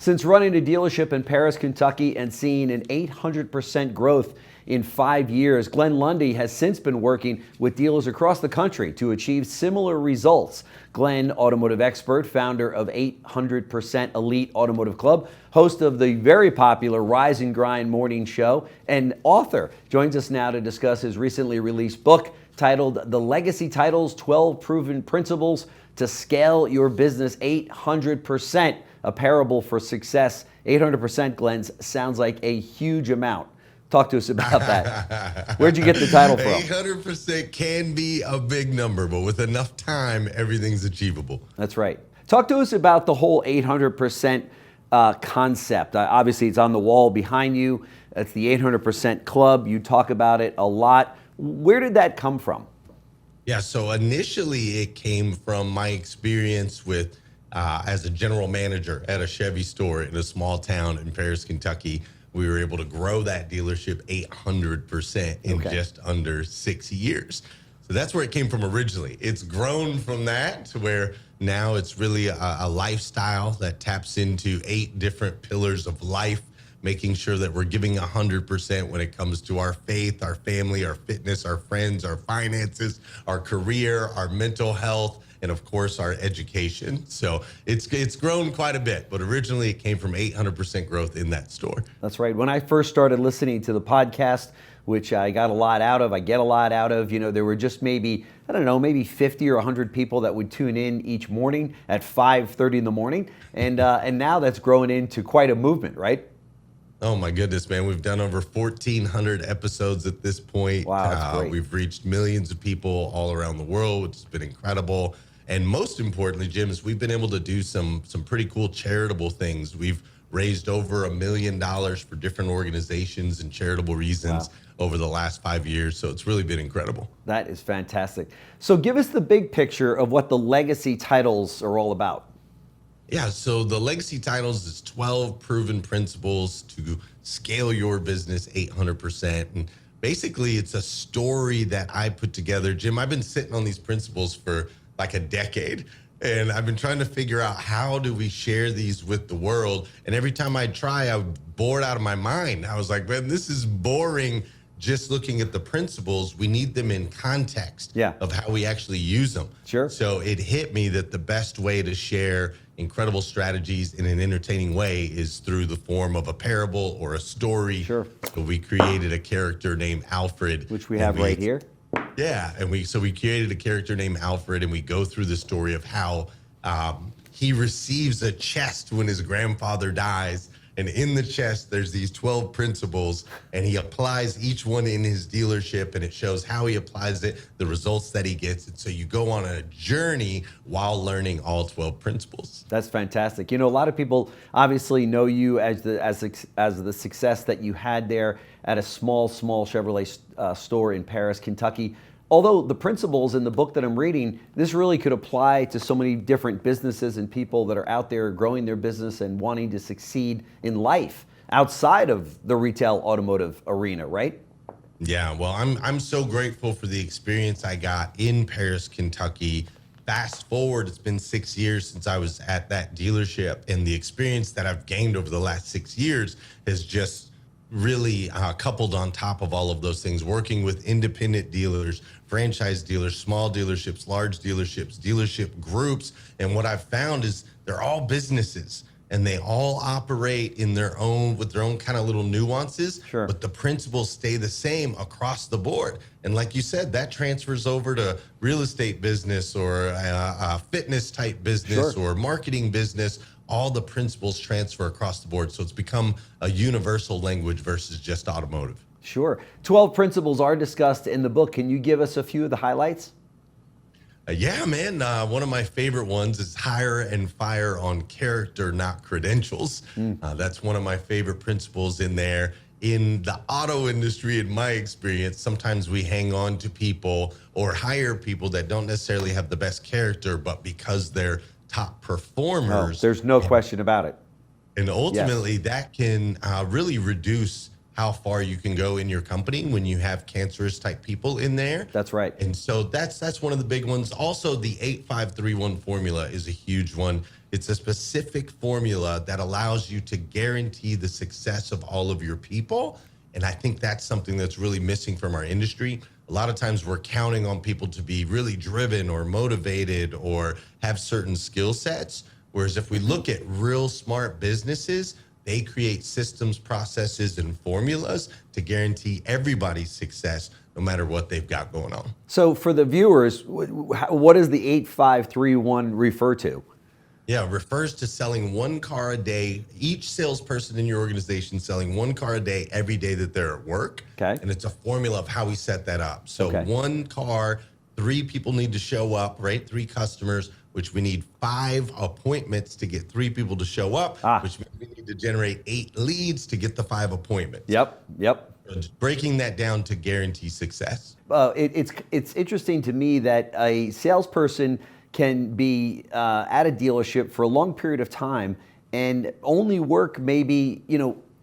Since running a dealership in Paris, Kentucky, and seeing an 800% growth in 5 years, Glenn Lundy has since been working with dealers across the country to achieve similar results. Glenn, automotive expert, founder of 800% Elite Automotive Club, host of the very popular Rise and Grind morning show, and author, joins us now to discuss his recently released book titled The Legacy Titles: 12 Proven Principles to Scale Your Business 800%, a parable for success. 800%, Glenn, sounds like a huge amount. Talk to us about that. Where'd you get the title from? 800% can be a big number, but with enough time, everything's achievable. That's right. Talk to us about the whole 800% concept. Obviously, it's on the wall behind you. It's the 800% Club. You talk about it a lot. Where did that come from? Yeah, so initially it came from my experience with as a general manager at a Chevy store in a small town in Paris, Kentucky. We were able to grow that dealership 800% in just under 6 years. So that's where it came from originally. It's grown from that to where now it's really a lifestyle that taps into 8 different pillars of life, making sure that we're giving 100% when it comes to our faith, our family, our fitness, our friends, our finances, our career, our mental health, and of course our education. So it's grown quite a bit, but originally it came from 800% growth in that store. That's right. When I first started listening to the podcast, which I got a lot out of, I get a lot out of, there were just maybe 50 or 100 people that would tune in each morning at 5:30 in the morning. And now that's grown into quite a movement, right? Oh my goodness, man. We've done over 1,400 episodes at this point. Wow, that's great. We've reached millions of people all around the world, which has been incredible. And most importantly, Jim, is we've been able to do some pretty cool charitable things. We've raised over $1 million for different organizations and charitable reasons over the last 5 years. So it's really been incredible. That is fantastic. So give us the big picture of what the legacy titles are all about. Yeah, so the legacy titles is 12 proven principles to scale your business 800%. And basically it's a story that I put together. Jim, I've been sitting on these principles for like a decade. And I've been trying to figure out how do we share these with the world. And every time I try, I'm bored out of my mind. I was like, man, this is boring just looking at the principles. We need them in context of how we actually use them. Sure. So it hit me that the best way to share incredible strategies in an entertaining way is through the form of a parable or a story. Sure. So we created a character named Alfred, which we have right here. Yeah, and we created a character named Alfred, and we go through the story of how he receives a chest when his grandfather dies, and in the chest there's these 12 principles, and he applies each one in his dealership, and it shows how he applies it, the results that he gets, and so you go on a journey while learning all 12 principles. That's fantastic. A lot of people obviously know you as the success that you had there at a small Chevrolet store in Paris, Kentucky. Although the principles in the book that I'm reading, this really could apply to so many different businesses and people that are out there growing their business and wanting to succeed in life outside of the retail automotive arena, right? Yeah, well, I'm so grateful for the experience I got in Paris, Kentucky. Fast forward, it's been 6 years since I was at that dealership, and the experience that I've gained over the last 6 years has just really coupled on top of all of those things, working with independent dealers, franchise dealers, small dealerships, large dealerships, dealership groups. And what I've found is they're all businesses and they all operate in their own, with their own kind of little nuances, but the principles stay the same across the board. And like you said, that transfers over to real estate business or a fitness type business or marketing business. All the principles transfer across the board. So it's become a universal language versus just automotive. Sure. 12 principles are discussed in the book. Can you give us a few of the highlights? Yeah, man. One of my favorite ones is hire and fire on character, not credentials. That's one of my favorite principles in there. In the auto industry, in my experience, sometimes we hang on to people or hire people that don't necessarily have the best character, but because they're top performers. There's no question about it. And ultimately that can really reduce how far you can go in your company when you have cancerous type people in there. That's right. And so that's one of the big ones. Also, the 8531 formula is a huge one. It's a specific formula that allows you to guarantee the success of all of your people. And I think that's something that's really missing from our industry. A lot of times we're counting on people to be really driven or motivated or have certain skill sets. Whereas if we look at real smart businesses, they create systems, processes, and formulas to guarantee everybody's success, no matter what they've got going on. So for the viewers, what does the 8531 refer to? Yeah, refers to selling one car a day. Each salesperson in your organization selling one car a day every day that they're at work. Okay. And it's a formula of how we set that up. So Okay. one car, 3 people need to show up, right? 3 customers, which we need 5 appointments to get 3 people to show up, which means we need to generate 8 leads to get the 5 appointments. Yep. So just breaking that down to guarantee success. It's interesting to me that a salesperson can be at a dealership for a long period of time and only work maybe,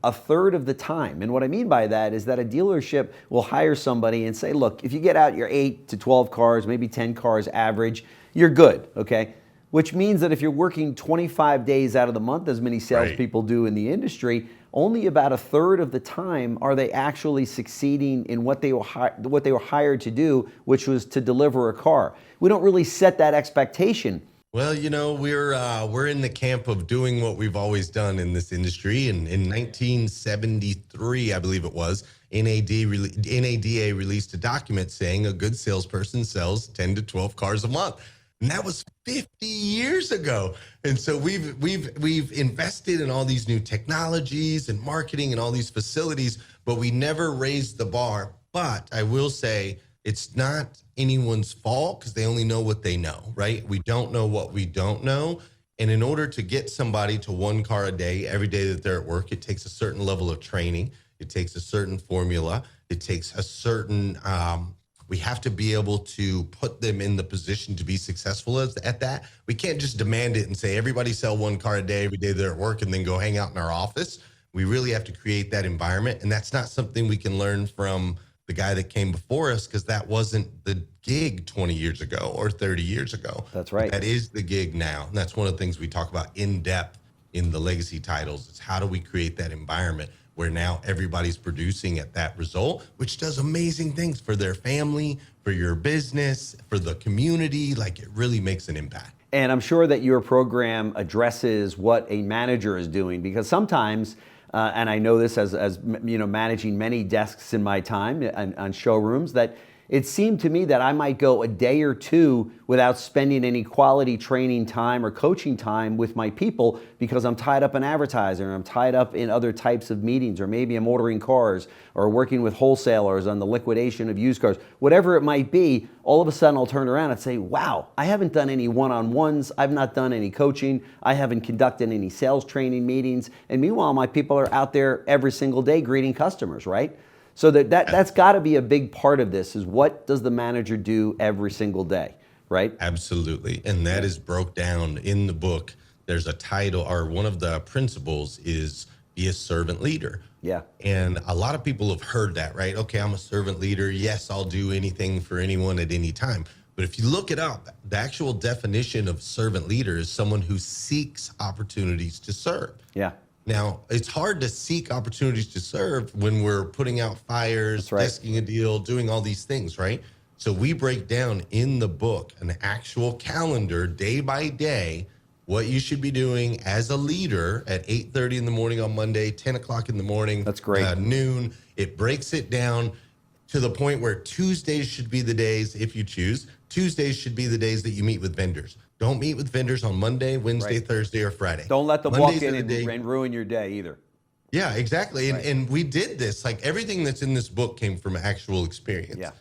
a third of the time. And what I mean by that is that a dealership will hire somebody and say, look, if you get out your 8 to 12 cars, maybe 10 cars average, you're good, okay? Which means that if you're working 25 days out of the month, as many salespeople do in the industry, only about a third of the time are they actually succeeding in what they were hired to do, which was to deliver a car. We don't really set that expectation. Well, we're in the camp of doing what we've always done in this industry. And in 1973, I believe it was, NADA released a document saying a good salesperson sells 10 to 12 cars a month. And that was 50 years ago. And so we've invested in all these new technologies and marketing and all these facilities, but we never raised the bar. But I will say it's not anyone's fault because they only know what they know, right? We don't know what we don't know. And in order to get somebody to 1 car a day, every day that they're at work, it takes a certain level of training. It takes a certain formula. It takes a certain, we have to be able to put them in the position to be successful at that. We can't just demand it and say, everybody sell 1 car a day every day they're at work and then go hang out in our office. We really have to create that environment. And that's not something we can learn from the guy that came before us, because that wasn't the gig 20 years ago or 30 years ago. That's right. That is the gig now. And that's one of the things we talk about in depth in the legacy titles. It's how do we create that environment where now everybody's producing at that result, which does amazing things for their family, for your business, for the community. Like, it really makes an impact. And I'm sure that your program addresses what a manager is doing, because sometimes, and I know this as managing many desks in my time on showrooms, that it seemed to me that I might go a day or two without spending any quality training time or coaching time with my people because I'm tied up in advertising, or I'm tied up in other types of meetings, or maybe I'm ordering cars or working with wholesalers on the liquidation of used cars. Whatever it might be, all of a sudden I'll turn around and say, wow, I haven't done any one-on-ones. I've not done any coaching. I haven't conducted any sales training meetings. And meanwhile, my people are out there every single day greeting customers, right? So that's got to be a big part of this, is what does the manager do every single day, right? Absolutely. And that is broke down in the book. There's a title, or one of the principles is be a servant leader. Yeah. And a lot of people have heard that, right? Okay, I'm a servant leader. Yes, I'll do anything for anyone at any time. But if you look it up, the actual definition of servant leader is someone who seeks opportunities to serve. Yeah. Now, it's hard to seek opportunities to serve when we're putting out fires, desking a deal, doing all these things, right? So we break down in the book an actual calendar, day by day, what you should be doing as a leader at 8:30 in the morning on Monday, 10 o'clock in the morning. That's great. Noon. It breaks it down to the point where Tuesdays should be the days, if you choose, Tuesdays should be the days that you meet with vendors. Don't meet with vendors on Monday, Wednesday, Thursday, or Friday. Don't let them walk in and ruin your day either. Yeah, exactly. And we did this. Like, everything that's in this book came from actual experience. Yeah.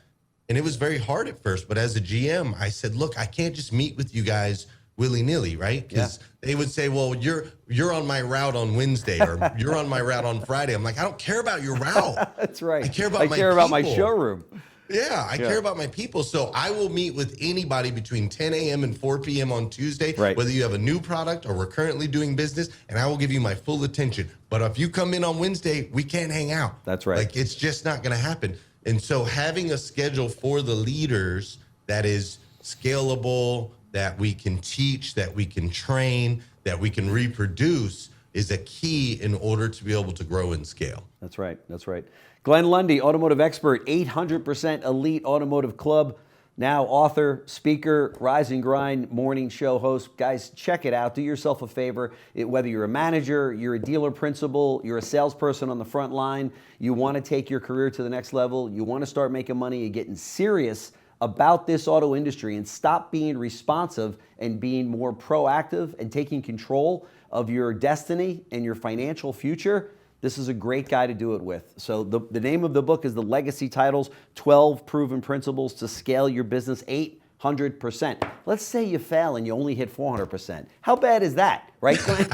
And it was very hard at first. But as a GM, I said, look, I can't just meet with you guys willy-nilly, right? Because they would say, well, you're on my route on Wednesday, or you're on my route on Friday. I'm like, I don't care about your route. That's right. I care about my showroom. Yeah, I care about my people. So I will meet with anybody between 10 a.m. and 4 p.m. on Tuesday, whether you have a new product or we're currently doing business, and I will give you my full attention. But if you come in on Wednesday, we can't hang out. That's right. Like, it's just not going to happen. And so having a schedule for the leaders that is scalable, that we can teach, that we can train, that we can reproduce is a key in order to be able to grow and scale. That's right. That's right. Glenn Lundy, automotive expert, 800% Elite Automotive Club, now author, speaker, Rise and Grind morning show host. Guys, check it out. Do yourself a favor. Whether you're a manager, you're a dealer principal, you're a salesperson on the front line, you want to take your career to the next level, you want to start making money and getting serious about this auto industry and stop being responsive and being more proactive and taking control of your destiny and your financial future, this is a great guy to do it with. So the name of the book is The Legacy Titles, 12 Proven Principles to Scale Your Business 800%. Let's say you fail and you only hit 400%. How bad is that, right, Glenn?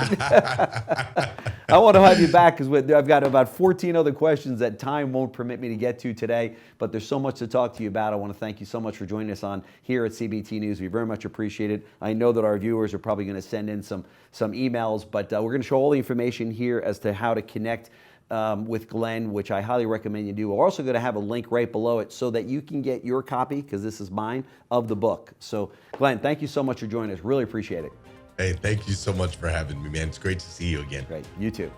I want to have you back because I've got about 14 other questions that time won't permit me to get to today, but there's so much to talk to you about. I want to thank you so much for joining us on here at CBT News. We very much appreciate it. I know that our viewers are probably going to send in some emails, but we're going to show all the information here as to how to connect with Glenn, which I highly recommend you do. We're also going to have a link right below it so that you can get your copy, because this is mine, of the book. So, Glenn, thank you so much for joining us. Really appreciate it. Hey, thank you so much for having me, man. It's great to see you again. Great. You too.